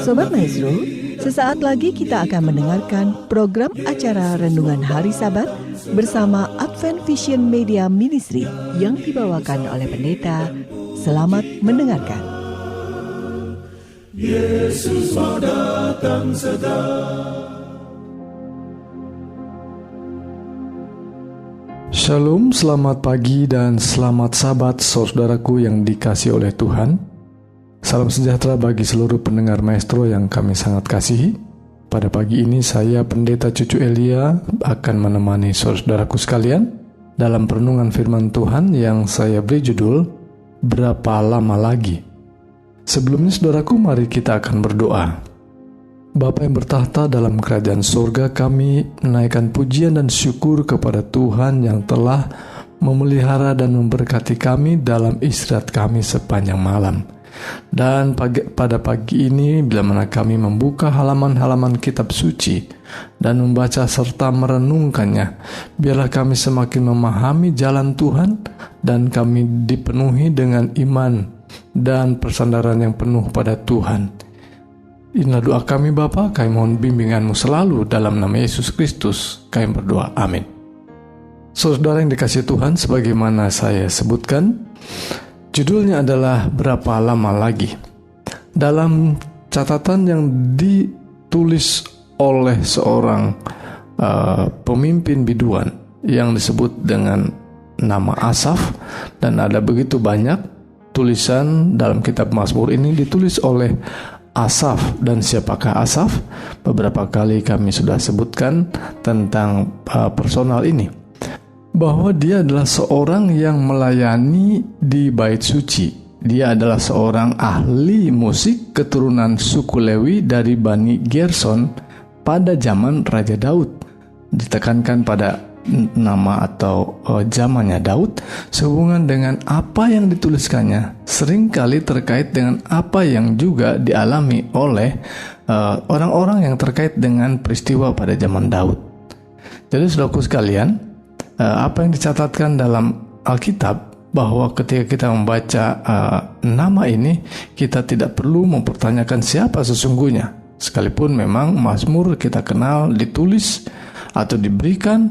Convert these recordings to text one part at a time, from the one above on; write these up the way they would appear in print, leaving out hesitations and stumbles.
Sobat Maestro, sesaat lagi kita akan mendengarkan program acara Renungan Hari Sabat bersama Advent Vision Media Ministry yang dibawakan oleh pendeta. Selamat mendengarkan. Yesus mau datang segera. Shalom, selamat pagi dan selamat Sabat saudaraku yang dikasihi oleh Tuhan. Salam sejahtera bagi seluruh pendengar Maestro yang kami sangat kasihi. Pada pagi ini saya Pendeta Cucu Elia akan menemani saudaraku sekalian dalam perenungan firman Tuhan yang saya beri judul Berapa Lama Lagi. Sebelumnya saudaraku, mari kita akan berdoa. Bapa yang bertahta dalam kerajaan surga, kami menaikkan pujian dan syukur kepada Tuhan yang telah memelihara dan memberkati kami dalam istirahat kami sepanjang malam. Dan pada pagi ini, bila mana kami membuka halaman-halaman kitab suci dan membaca serta merenungkannya, biarlah kami semakin memahami jalan Tuhan dan kami dipenuhi dengan iman dan persandaran yang penuh pada Tuhan. Inilah doa kami Bapa, kami mohon bimbingan-Mu selalu dalam nama Yesus Kristus, kami berdoa, amin. Saudara yang dikasihi Tuhan, sebagaimana saya sebutkan, judulnya adalah Berapa Lama Lagi. Dalam catatan yang ditulis oleh seorang pemimpin biduan yang disebut dengan nama Asaf, dan ada begitu banyak tulisan dalam kitab Mazmur ini ditulis oleh Asaf. Dan siapakah Asaf? Beberapa kali kami sudah sebutkan tentang personal ini, bahwa dia adalah seorang yang melayani di bait suci. Dia adalah seorang ahli musik keturunan suku Lewi dari Bani Gerson pada zaman Raja Daud. Ditekankan pada nama atau zamannya Daud sehubungan dengan apa yang dituliskannya seringkali terkait dengan apa yang juga dialami oleh orang-orang yang terkait dengan peristiwa pada zaman Daud. Jadi saudaraku sekalian, apa yang dicatatkan dalam Alkitab, bahwa ketika kita membaca nama ini, kita tidak perlu mempertanyakan siapa sesungguhnya. Sekalipun memang Mazmur kita kenal ditulis atau diberikan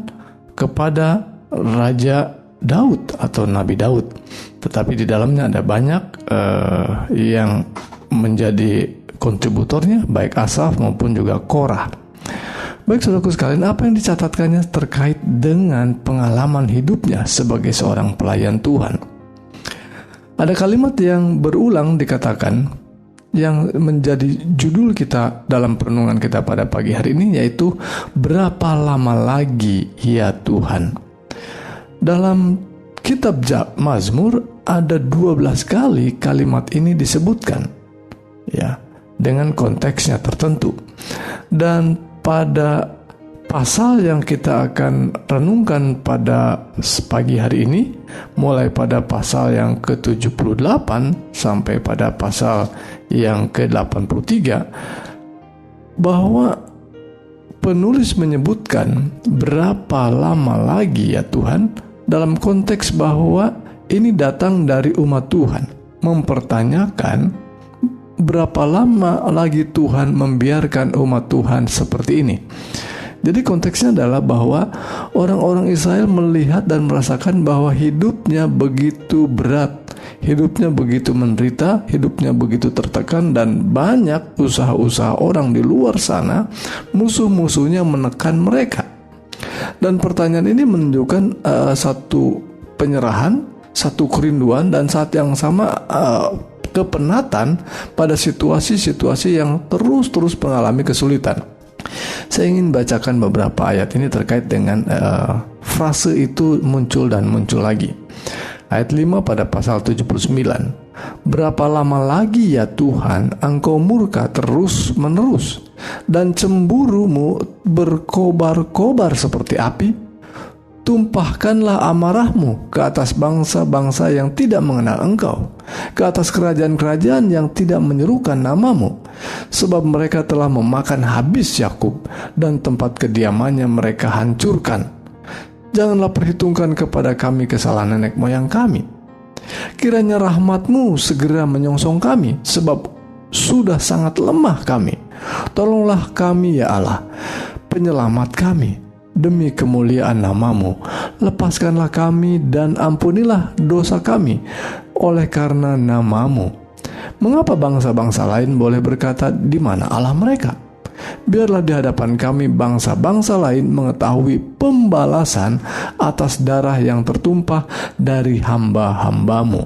kepada Raja Daud atau Nabi Daud, tetapi di dalamnya ada banyak yang menjadi kontributornya, baik Asaf maupun juga Korah. Baik saudaraku sekalian, apa yang dicatatkannya terkait dengan pengalaman hidupnya sebagai seorang pelayan Tuhan. Ada kalimat yang berulang dikatakan yang menjadi judul kita dalam perenungan kita pada pagi hari ini, yaitu berapa lama lagi ya Tuhan. Dalam kitab Mazmur ada 12 kali kalimat ini disebutkan, ya, dengan konteksnya tertentu. Dan pada pasal yang kita akan renungkan pada pagi hari ini, mulai pada pasal yang ke-78 sampai pada pasal yang ke-83, bahwa penulis menyebutkan berapa lama lagi ya Tuhan, dalam konteks bahwa ini datang dari umat Tuhan, mempertanyakan berapa lama lagi Tuhan membiarkan umat Tuhan seperti ini. Jadi konteksnya adalah bahwa orang-orang Israel melihat dan merasakan bahwa hidupnya begitu berat, hidupnya begitu menderita, hidupnya begitu tertekan, dan banyak usaha-usaha orang di luar sana, musuh-musuhnya menekan mereka. Dan pertanyaan ini menunjukkan satu penyerahan, satu kerinduan, dan saat yang sama kepenatan pada situasi-situasi yang terus-terus mengalami kesulitan. Saya ingin bacakan beberapa ayat ini terkait dengan frase itu muncul dan muncul lagi. Ayat 5 pada pasal 79. Berapa lama lagi ya Tuhan Engkau murka terus menerus, dan cemburumu berkobar-kobar seperti api? Tumpahkanlah amarahmu ke atas bangsa-bangsa yang tidak mengenal Engkau, ke atas kerajaan-kerajaan yang tidak menyerukan namamu. Sebab mereka telah memakan habis Yakub, dan tempat kediamannya mereka hancurkan. Janganlah perhitungkan kepada kami kesalahan nenek moyang kami. Kiranya rahmat-Mu segera menyongsong kami, sebab sudah sangat lemah kami. Tolonglah kami ya Allah, penyelamat kami, demi kemuliaan nama-Mu. Lepaskanlah kami dan ampunilah dosa kami oleh karena nama-Mu. Mengapa bangsa-bangsa lain boleh berkata, di mana Allah mereka? Biarlah di hadapan kami bangsa-bangsa lain mengetahui pembalasan atas darah yang tertumpah dari hamba-hamba-Mu.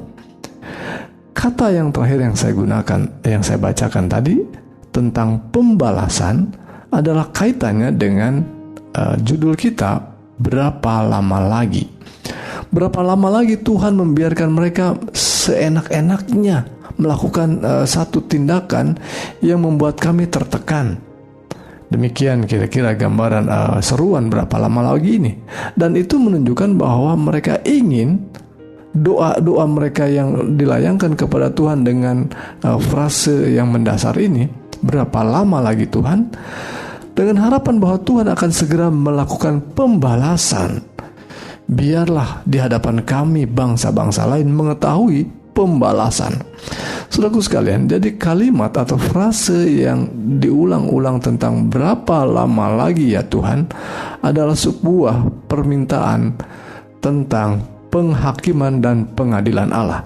Kata yang terakhir yang saya gunakan, yang saya bacakan tadi tentang pembalasan adalah kaitannya dengan judul kita, berapa lama lagi? Berapa lama lagi Tuhan membiarkan mereka seenak-enaknya melakukan satu tindakan yang membuat kami tertekan? Demikian kira-kira gambaran seruan berapa lama lagi ini. Dan itu menunjukkan bahwa mereka ingin doa-doa mereka yang dilayangkan kepada Tuhan dengan frase yang mendasar ini, berapa lama lagi Tuhan? Dengan harapan bahwa Tuhan akan segera melakukan pembalasan. Biarlah di hadapan kami bangsa-bangsa lain mengetahui pembalasan. Saudaraku sekalian, jadi kalimat atau frase yang diulang-ulang tentang berapa lama lagi ya Tuhan adalah sebuah permintaan tentang penghakiman dan pengadilan Allah.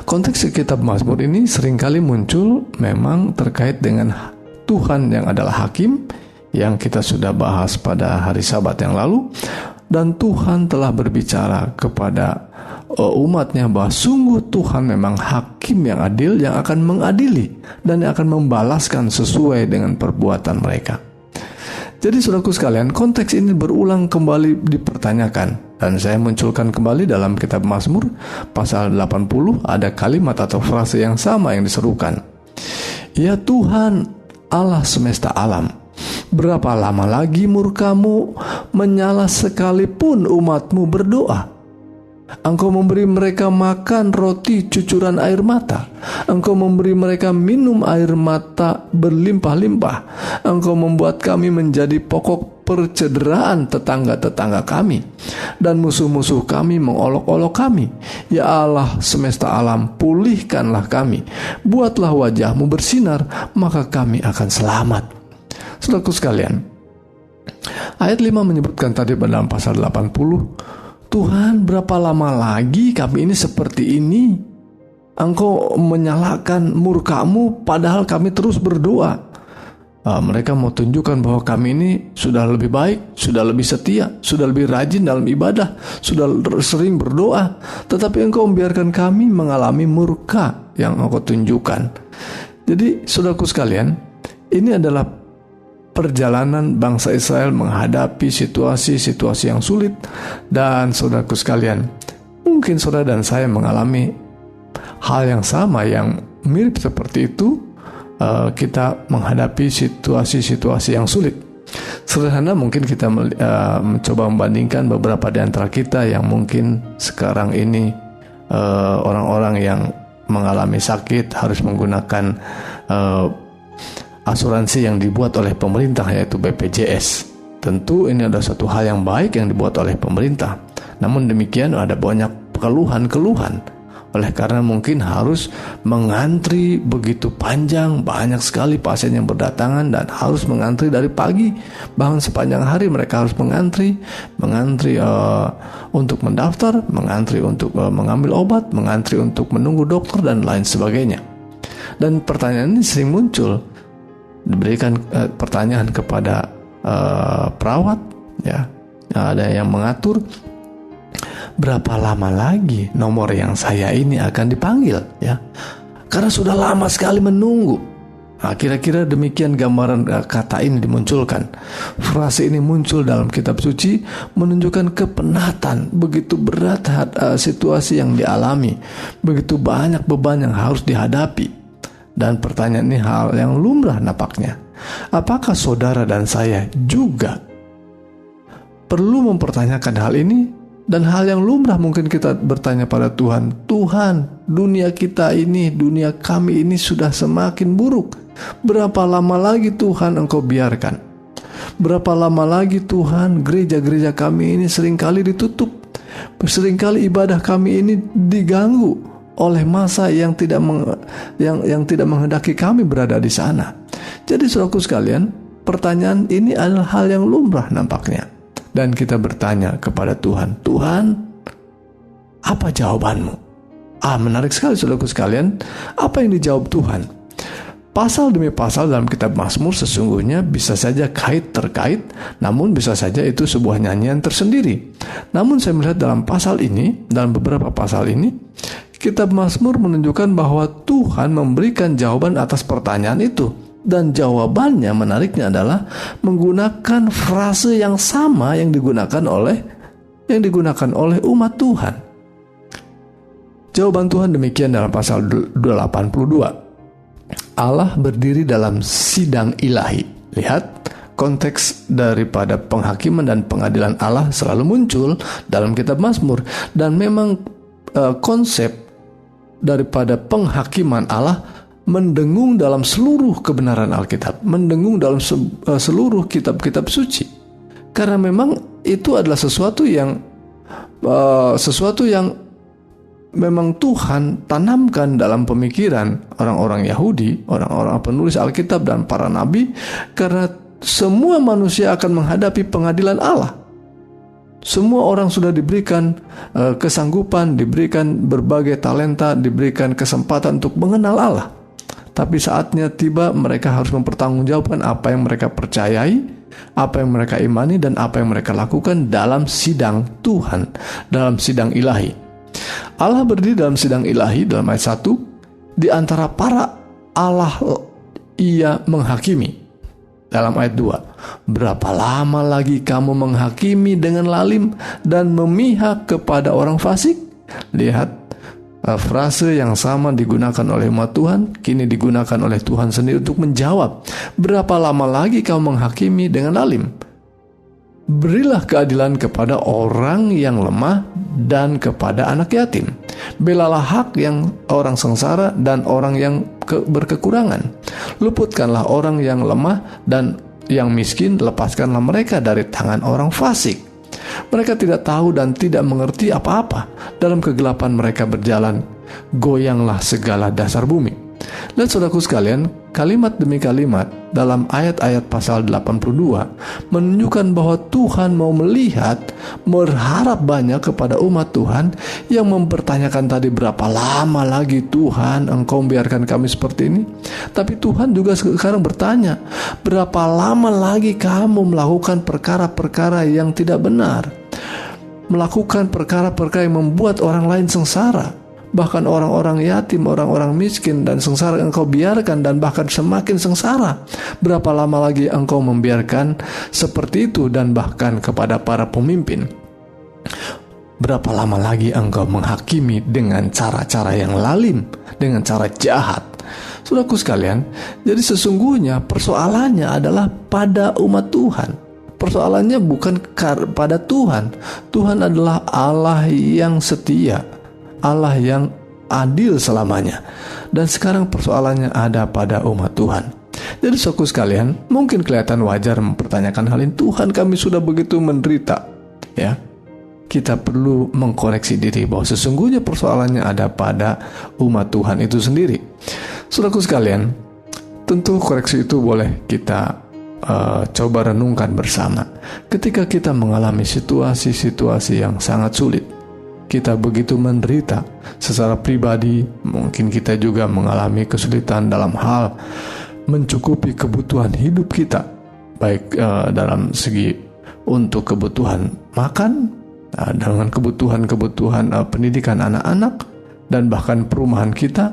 Konteks kitab Mazmur ini seringkali muncul memang terkait dengan Tuhan yang adalah hakim, yang kita sudah bahas pada hari Sabat yang lalu, dan Tuhan telah berbicara kepada umatnya bahwa sungguh Tuhan memang hakim yang adil, yang akan mengadili dan yang akan membalaskan sesuai dengan perbuatan mereka. Jadi saudaraku sekalian, konteks ini berulang kembali dipertanyakan, dan saya munculkan kembali dalam kitab Mazmur pasal 80 ada kalimat atau frase yang sama yang diserukan. Ya Tuhan Allah semesta alam, berapa lama lagi murka-Mu menyala sekalipun umat-Mu berdoa? Engkau memberi mereka makan roti cucuran air mata. Engkau memberi mereka minum air mata berlimpah-limpah. Engkau membuat kami menjadi pokok percederaan tetangga-tetangga kami, dan musuh-musuh kami mengolok-olok kami. Ya Allah semesta alam, pulihkanlah kami. Buatlah wajah-Mu bersinar, maka kami akan selamat. Saudaraku sekalian, ayat 5 menyebutkan tadi dalam pasal 80, Tuhan, berapa lama lagi kami ini seperti ini? Engkau menyalakan murka-Mu padahal kami terus berdoa. Mereka mau tunjukkan bahwa kami ini sudah lebih baik, sudah lebih setia, sudah lebih rajin dalam ibadah, sudah sering berdoa. Tetapi Engkau membiarkan kami mengalami murka yang Engkau tunjukkan. Jadi saudaraku sekalian, ini adalah perjalanan bangsa Israel menghadapi situasi-situasi yang sulit. Dan saudaraku sekalian, mungkin saudara dan saya mengalami hal yang sama, yang mirip seperti itu. Kita menghadapi situasi-situasi yang sulit. Sederhana mungkin kita mencoba membandingkan beberapa di antara kita yang mungkin sekarang ini orang-orang yang mengalami sakit harus menggunakan asuransi yang dibuat oleh pemerintah, yaitu BPJS. Tentu ini adalah satu hal yang baik yang dibuat oleh pemerintah. Namun demikian ada banyak keluhan-keluhan. Oleh karena mungkin harus mengantri begitu panjang, banyak sekali pasien yang berdatangan dan harus mengantri dari pagi, bahkan sepanjang hari mereka harus mengantri untuk mendaftar, mengantri untuk mengambil obat, mengantri untuk menunggu dokter dan lain sebagainya. Dan pertanyaan ini sering muncul. Diberikan pertanyaan kepada perawat, ya, ada yang mengatur berapa lama lagi nomor yang saya ini akan dipanggil, ya, karena sudah lama sekali menunggu. Nah, kira-kira demikian gambaran kata ini dimunculkan. Frase ini muncul dalam kitab suci menunjukkan kepenatan, begitu berat situasi yang dialami, begitu banyak beban yang harus dihadapi. Dan pertanyaan ini hal yang lumrah napaknya. Apakah saudara dan saya juga perlu mempertanyakan hal ini? Dan hal yang lumrah mungkin kita bertanya pada Tuhan, Tuhan, dunia kita ini, dunia kami ini sudah semakin buruk. Berapa lama lagi Tuhan Engkau biarkan? Berapa lama lagi Tuhan gereja-gereja kami ini seringkali ditutup? Seringkali ibadah kami ini diganggu. oleh masa yang tidak menghendaki kami berada di sana. Jadi saudaraku sekalian, pertanyaan ini adalah hal yang lumrah nampaknya. Dan kita bertanya kepada Tuhan, Tuhan, apa jawabanmu? Menarik sekali saudaraku sekalian, apa yang dijawab Tuhan? Pasal demi pasal dalam kitab Mazmur sesungguhnya bisa saja terkait, namun bisa saja itu sebuah nyanyian tersendiri. Namun saya melihat dalam beberapa pasal ini, kitab Mazmur menunjukkan bahwa Tuhan memberikan jawaban atas pertanyaan itu. Dan jawabannya menariknya adalah menggunakan frase yang sama yang digunakan oleh umat Tuhan. Jawaban Tuhan demikian dalam pasal 82. Allah berdiri dalam sidang ilahi. Lihat, konteks daripada penghakiman dan pengadilan Allah selalu muncul dalam kitab Mazmur. Dan memang konsep daripada penghakiman Allah mendengung dalam seluruh kebenaran Alkitab, mendengung dalam seluruh kitab-kitab suci. Karena memang itu adalah sesuatu yang memang Tuhan tanamkan dalam pemikiran orang-orang Yahudi, orang-orang penulis Alkitab dan para nabi, karena semua manusia akan menghadapi pengadilan Allah. Semua orang sudah diberikan kesanggupan, diberikan berbagai talenta, diberikan kesempatan untuk mengenal Allah. Tapi saatnya tiba, mereka harus mempertanggungjawabkan apa yang mereka percayai, apa yang mereka imani, dan apa yang mereka lakukan dalam sidang Tuhan, dalam sidang ilahi. Allah berdiri dalam sidang ilahi dalam ayat 1. Di antara para Allah ia menghakimi. Dalam ayat 2. Berapa lama lagi kamu menghakimi dengan lalim dan memihak kepada orang fasik? Lihat, frase yang sama digunakan oleh umat Tuhan, kini digunakan oleh Tuhan sendiri untuk menjawab. Berapa lama lagi kamu menghakimi dengan lalim? Berilah keadilan kepada orang yang lemah dan kepada anak yatim. Belalah hak yang orang sengsara dan orang yang berkekurangan. Luputkanlah orang yang lemah dan yang miskin, lepaskanlah mereka dari tangan orang fasik. Mereka tidak tahu dan tidak mengerti apa-apa. Dalam kegelapan mereka berjalan, goyanglah segala dasar bumi. Lihat saudaraku sekalian, kalimat demi kalimat dalam ayat-ayat pasal 82 menunjukkan bahwa Tuhan mau melihat, berharap banyak kepada umat Tuhan yang mempertanyakan tadi, berapa lama lagi Tuhan Engkau membiarkan kami seperti ini? Tapi Tuhan juga sekarang bertanya, berapa lama lagi kamu melakukan perkara-perkara yang tidak benar? Melakukan perkara-perkara yang membuat orang lain sengsara. Bahkan orang-orang yatim, orang-orang miskin dan sengsara engkau biarkan, dan bahkan semakin sengsara. Berapa lama lagi engkau membiarkan seperti itu, dan bahkan kepada para pemimpin? Berapa lama lagi engkau menghakimi dengan cara-cara yang lalim, dengan cara jahat? Saudaraku sekalian, jadi sesungguhnya persoalannya adalah pada umat Tuhan. Persoalannya bukan pada Tuhan. Tuhan adalah Allah yang setia, Allah yang adil selamanya. Dan sekarang persoalannya ada pada umat Tuhan. Jadi saudaraku sekalian, mungkin kelihatan wajar mempertanyakan hal ini. Tuhan, kami sudah begitu menderita. Ya, kita perlu mengkoreksi diri bahwa sesungguhnya persoalannya ada pada umat Tuhan itu sendiri. Saudaraku sekalian, tentu koreksi itu boleh kita coba renungkan bersama. Ketika kita mengalami situasi-situasi yang sangat sulit, kita begitu menderita secara pribadi, mungkin kita juga mengalami kesulitan dalam hal mencukupi kebutuhan hidup kita, baik dalam segi untuk kebutuhan makan, dengan kebutuhan pendidikan anak-anak, dan bahkan perumahan kita,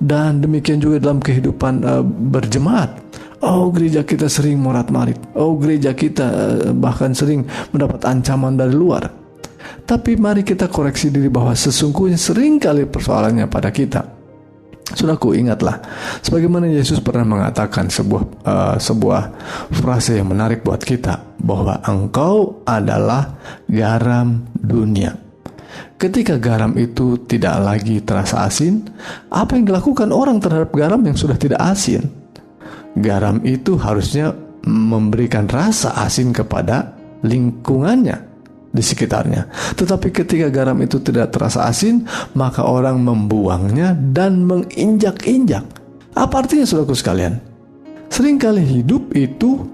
dan demikian juga dalam kehidupan berjemaat. Oh, gereja kita sering morat-marit. Oh, gereja kita bahkan sering mendapat ancaman dari luar. Tapi mari kita koreksi diri bahwa sesungguhnya seringkali persoalannya pada kita. Saudaraku, ingatlah, sebagaimana Yesus pernah mengatakan sebuah frase yang menarik buat kita, bahwa engkau adalah garam dunia. Ketika garam itu tidak lagi terasa asin, apa yang dilakukan orang terhadap garam yang sudah tidak asin? Garam itu harusnya memberikan rasa asin kepada lingkungannya. di sekitarnya. Tetapi ketika garam itu tidak terasa asin, maka orang membuangnya dan menginjak-injak. Apa artinya, saudaraku sekalian? Seringkali hidup itu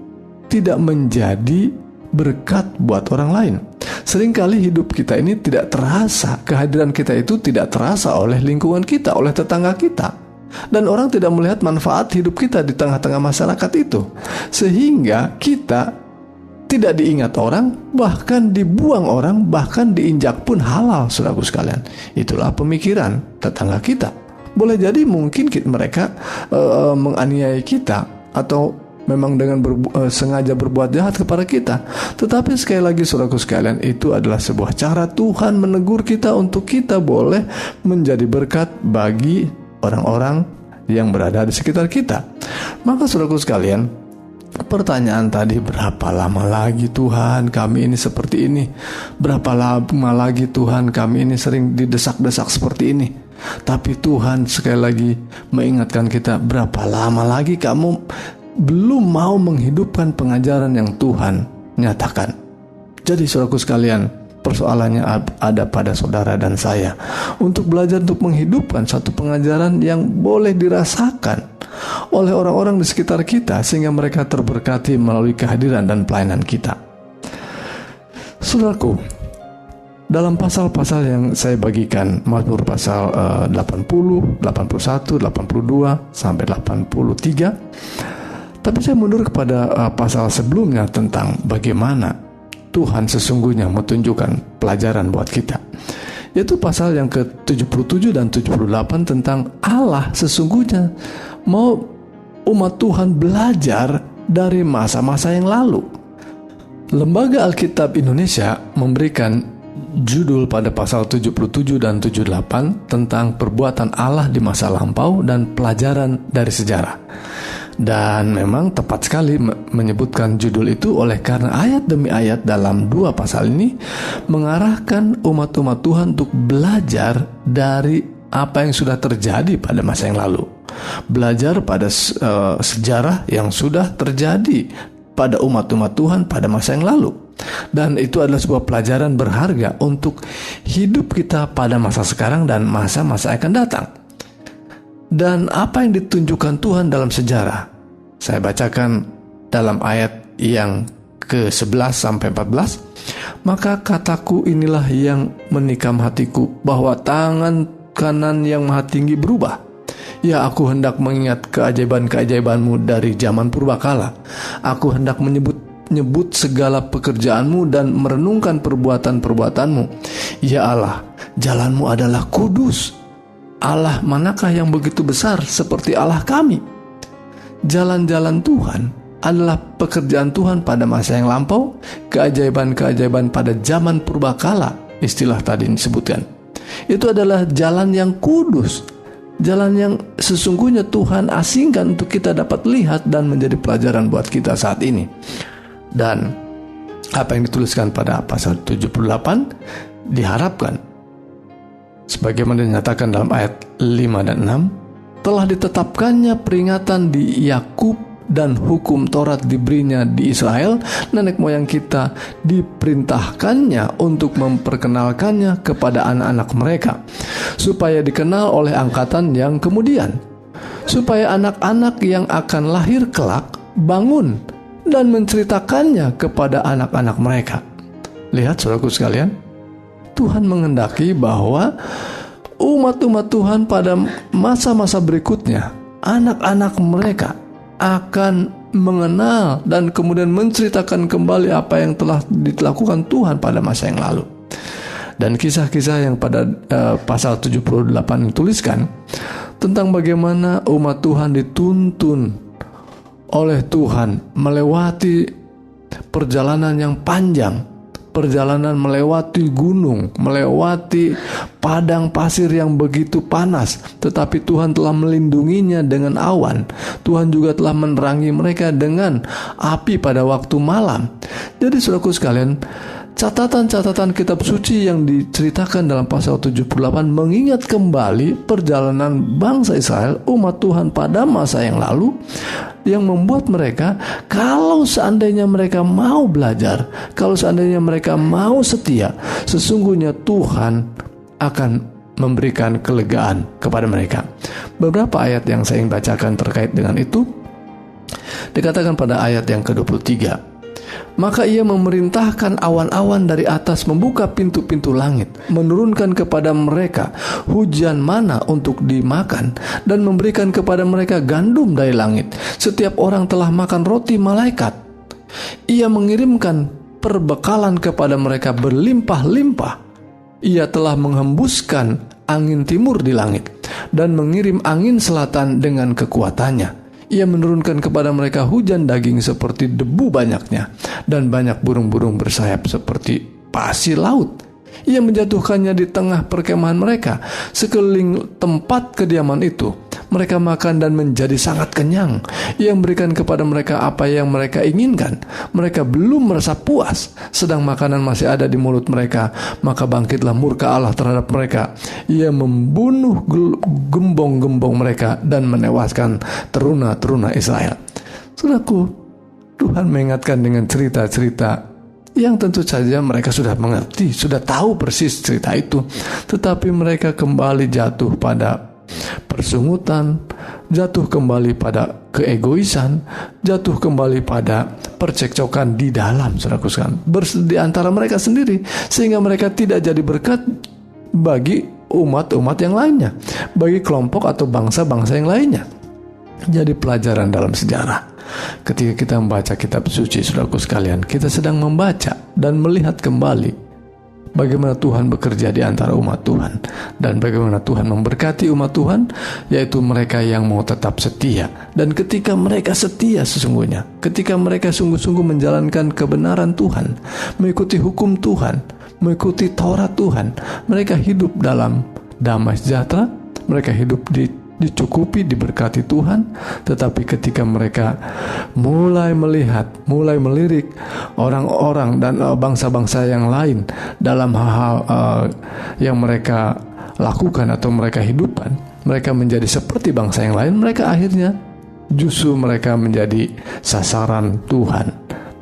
tidak menjadi berkat buat orang lain. Seringkali hidup kita ini tidak terasa, kehadiran kita itu tidak terasa oleh lingkungan kita, oleh tetangga kita. Dan orang tidak melihat manfaat hidup kita di tengah-tengah masyarakat itu. Sehingga kita tidak diingat orang, bahkan dibuang orang, bahkan diinjak pun halal, saudaraku sekalian. Itulah pemikiran tetangga kita. Boleh jadi mungkin mereka menganiaya kita, atau memang dengan sengaja berbuat jahat kepada kita. Tetapi sekali lagi, saudaraku sekalian, itu adalah sebuah cara Tuhan menegur kita untuk kita boleh menjadi berkat bagi orang-orang yang berada di sekitar kita. Maka saudaraku sekalian, pertanyaan tadi, berapa lama lagi Tuhan kami ini seperti ini? Berapa lama lagi Tuhan kami ini sering didesak-desak seperti ini? Tapi Tuhan sekali lagi mengingatkan kita, berapa lama lagi kamu belum mau menghidupkan pengajaran yang Tuhan nyatakan? Jadi saudaraku sekalian, persoalannya ada pada saudara dan saya untuk belajar untuk menghidupkan satu pengajaran yang boleh dirasakan oleh orang-orang di sekitar kita, sehingga mereka terberkati melalui kehadiran dan pelayanan kita. Saudaraku, dalam pasal-pasal yang saya bagikan, Mazmur pasal 80, 81, 82 sampai 83. Tapi saya mundur kepada pasal sebelumnya tentang bagaimana Tuhan sesungguhnya menunjukkan pelajaran buat kita, yaitu pasal yang ke-77 dan 78 tentang Allah sesungguhnya mau umat Tuhan belajar dari masa-masa yang lalu. Lembaga Alkitab Indonesia memberikan judul pada pasal 77 dan 78 tentang perbuatan Allah di masa lampau dan pelajaran dari sejarah. Dan memang tepat sekali menyebutkan judul itu oleh karena ayat demi ayat dalam dua pasal ini mengarahkan umat-umat Tuhan untuk belajar dari apa yang sudah terjadi pada masa yang lalu. Belajar pada sejarah yang sudah terjadi pada umat-umat Tuhan pada masa yang lalu. Dan itu adalah sebuah pelajaran berharga untuk hidup kita pada masa sekarang dan masa-masa akan datang. Dan apa yang ditunjukkan Tuhan dalam sejarah, saya bacakan dalam ayat yang ke-11 sampai 14. Maka kataku inilah yang menikam hatiku, bahwa tangan kanan yang maha tinggi berubah. Ya, aku hendak mengingat keajaiban-keajaibanmu dari zaman purbakala. Aku hendak menyebut segala pekerjaanmu dan merenungkan perbuatan-perbuatanmu. Ya Allah, jalanmu adalah kudus. Allah manakah yang begitu besar seperti Allah kami? Jalan-jalan Tuhan adalah pekerjaan Tuhan pada masa yang lampau, keajaiban-keajaiban pada zaman purbakala, istilah tadi disebutkan. Itu adalah jalan yang kudus, jalan yang sesungguhnya Tuhan asingkan untuk kita dapat lihat dan menjadi pelajaran buat kita saat ini. Dan apa yang dituliskan pada pasal 78 diharapkan sebagaimana dinyatakan dalam ayat 5 dan 6, telah ditetapkannya peringatan di Yakub dan hukum Taurat diberinya di Israel. Nenek moyang kita diperintahkannya untuk memperkenalkannya kepada anak-anak mereka, supaya dikenal oleh angkatan yang kemudian, supaya anak-anak yang akan lahir kelak bangun dan menceritakannya kepada anak-anak mereka. Lihat saudaraku sekalian, Tuhan menghendaki bahwa umat-umat Tuhan pada masa-masa berikutnya, anak-anak mereka akan mengenal dan kemudian menceritakan kembali apa yang telah dilakukan Tuhan pada masa yang lalu. Dan kisah-kisah yang pada pasal 78 dituliskan tentang bagaimana umat Tuhan dituntun oleh Tuhan melewati perjalanan yang panjang, perjalanan melewati gunung, melewati padang pasir yang begitu panas, tetapi Tuhan telah melindunginya dengan awan. Tuhan juga telah menerangi mereka dengan api pada waktu malam. Jadi saudaraku sekalian, catatan-catatan kitab suci yang diceritakan dalam pasal 78 mengingat kembali perjalanan bangsa Israel, umat Tuhan pada masa yang lalu, yang membuat mereka, kalau seandainya mereka mau belajar, kalau seandainya mereka mau setia, sesungguhnya Tuhan akan memberikan kelegaan kepada mereka. Beberapa ayat yang saya ingin bacakan terkait dengan itu dikatakan pada ayat yang ke-23. Maka ia memerintahkan awan-awan dari atas membuka pintu-pintu langit, menurunkan kepada mereka hujan mana untuk dimakan, dan memberikan kepada mereka gandum dari langit. Setiap orang telah makan roti malaikat. Ia mengirimkan perbekalan kepada mereka berlimpah-limpah. Ia telah menghembuskan angin timur di langit, dan mengirim angin selatan dengan kekuatannya. Ia menurunkan kepada mereka hujan daging seperti debu banyaknya, dan banyak burung-burung bersayap seperti pasir laut. Ia menjatuhkannya di tengah perkemahan mereka. Sekeliling tempat kediaman itu, mereka makan dan menjadi sangat kenyang. Ia memberikan kepada mereka apa yang mereka inginkan. Mereka belum merasa puas, sedang makanan masih ada di mulut mereka. Maka bangkitlah murka Allah terhadap mereka. Ia membunuh gembong-gembong mereka dan menewaskan teruna-teruna Israel. Saudaraku, Tuhan mengingatkan dengan cerita-cerita yang tentu saja mereka sudah mengerti, sudah tahu persis cerita itu, tetapi mereka kembali jatuh pada persungutan, jatuh kembali pada keegoisan, jatuh kembali pada percekcokan di dalam, saudaraku sekalian, di antara mereka sendiri, sehingga mereka tidak jadi berkat bagi umat-umat yang lainnya, bagi kelompok atau bangsa-bangsa yang lainnya. Jadi pelajaran dalam sejarah, ketika kita membaca kitab suci, saudaraku sekalian, kita sedang membaca dan melihat kembali bagaimana Tuhan bekerja di antara umat Tuhan, dan bagaimana Tuhan memberkati umat Tuhan, yaitu mereka yang mau tetap setia. Dan ketika mereka setia sesungguhnya, ketika mereka sungguh-sungguh menjalankan kebenaran Tuhan, mengikuti hukum Tuhan, mengikuti Taurat Tuhan, mereka hidup dalam damai sejahtera, mereka hidup dicukupi, diberkati Tuhan. Tetapi ketika mereka mulai melihat, mulai melirik orang-orang dan bangsa-bangsa yang lain dalam hal-hal yang mereka lakukan atau mereka hidupkan, mereka menjadi seperti bangsa yang lain, mereka akhirnya justru mereka menjadi sasaran Tuhan,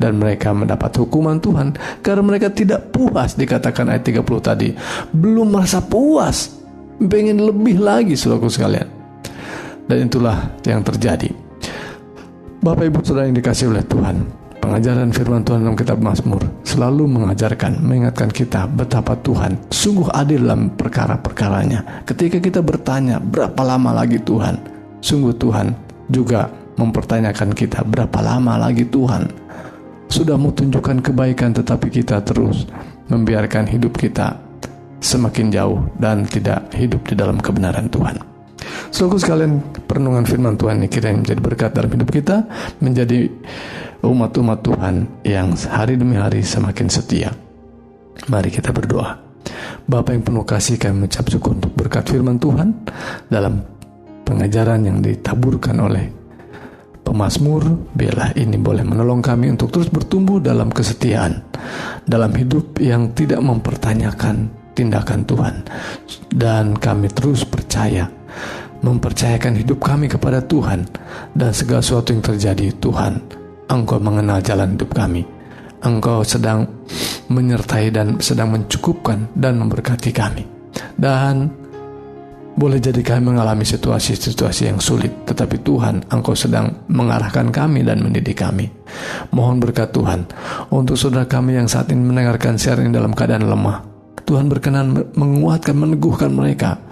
dan mereka mendapat hukuman Tuhan karena mereka tidak puas. Dikatakan ayat 30 tadi, belum merasa puas, pengen lebih lagi, saudaraku sekalian. Dan itulah yang terjadi. Bapak Ibu Saudara yang dikasihi oleh Tuhan, pengajaran firman Tuhan dalam kitab Mazmur selalu mengajarkan, mengingatkan kita betapa Tuhan sungguh adil dalam perkara-perkaranya. Ketika kita bertanya, berapa lama lagi Tuhan? Sungguh Tuhan juga mempertanyakan kita, berapa lama lagi Tuhan? Sudah mau tunjukkan kebaikan, tetapi kita terus membiarkan hidup kita semakin jauh dan tidak hidup di dalam kebenaran Tuhan. Saudaraku sekalian, perenungan firman Tuhan ini kiranya menjadi berkat dalam hidup kita, menjadi umat-umat Tuhan yang hari demi hari semakin setia. Mari kita berdoa. Bapa yang penuh kasih, kami mengucap syukur untuk berkat firman Tuhan dalam pengajaran yang ditaburkan oleh pemazmur. Biarlah ini boleh menolong kami untuk terus bertumbuh dalam kesetiaan, dalam hidup yang tidak mempertanyakan tindakan Tuhan, dan kami terus mempercayakan hidup kami kepada Tuhan, dan segala sesuatu yang terjadi, Tuhan, Engkau mengenal jalan hidup kami. Engkau sedang menyertai dan sedang mencukupkan dan memberkati kami. Dan boleh jadi kami mengalami situasi-situasi yang sulit, tetapi Tuhan, Engkau sedang mengarahkan kami dan mendidik kami. Mohon berkat Tuhan untuk saudara kami yang saat ini mendengarkan siaran ini dalam keadaan lemah. Tuhan berkenan menguatkan, meneguhkan mereka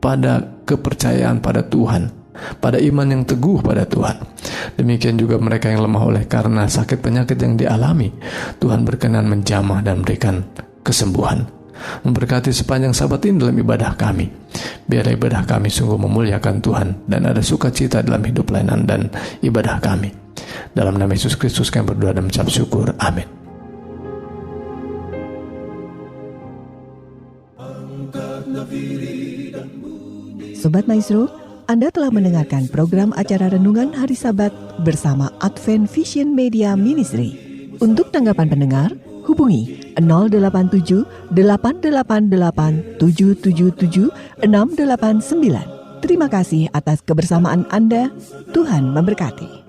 pada kepercayaan pada Tuhan, pada iman yang teguh pada Tuhan. Demikian juga mereka yang lemah oleh karena sakit penyakit yang dialami, Tuhan berkenan menjamah dan memberikan kesembuhan. Memberkati sepanjang sabat ini dalam ibadah kami. Biar ibadah kami sungguh memuliakan Tuhan, dan ada sukacita dalam hidup pelayanan dan ibadah kami. Dalam nama Yesus Kristus kami berdoa dan mengucap syukur. Amin. Sobat Maestro, Anda telah mendengarkan program acara Renungan Hari Sabat bersama Advent Vision Media Ministry. Untuk tanggapan pendengar, hubungi 087 888 777 689. Terima kasih atas kebersamaan Anda. Tuhan memberkati.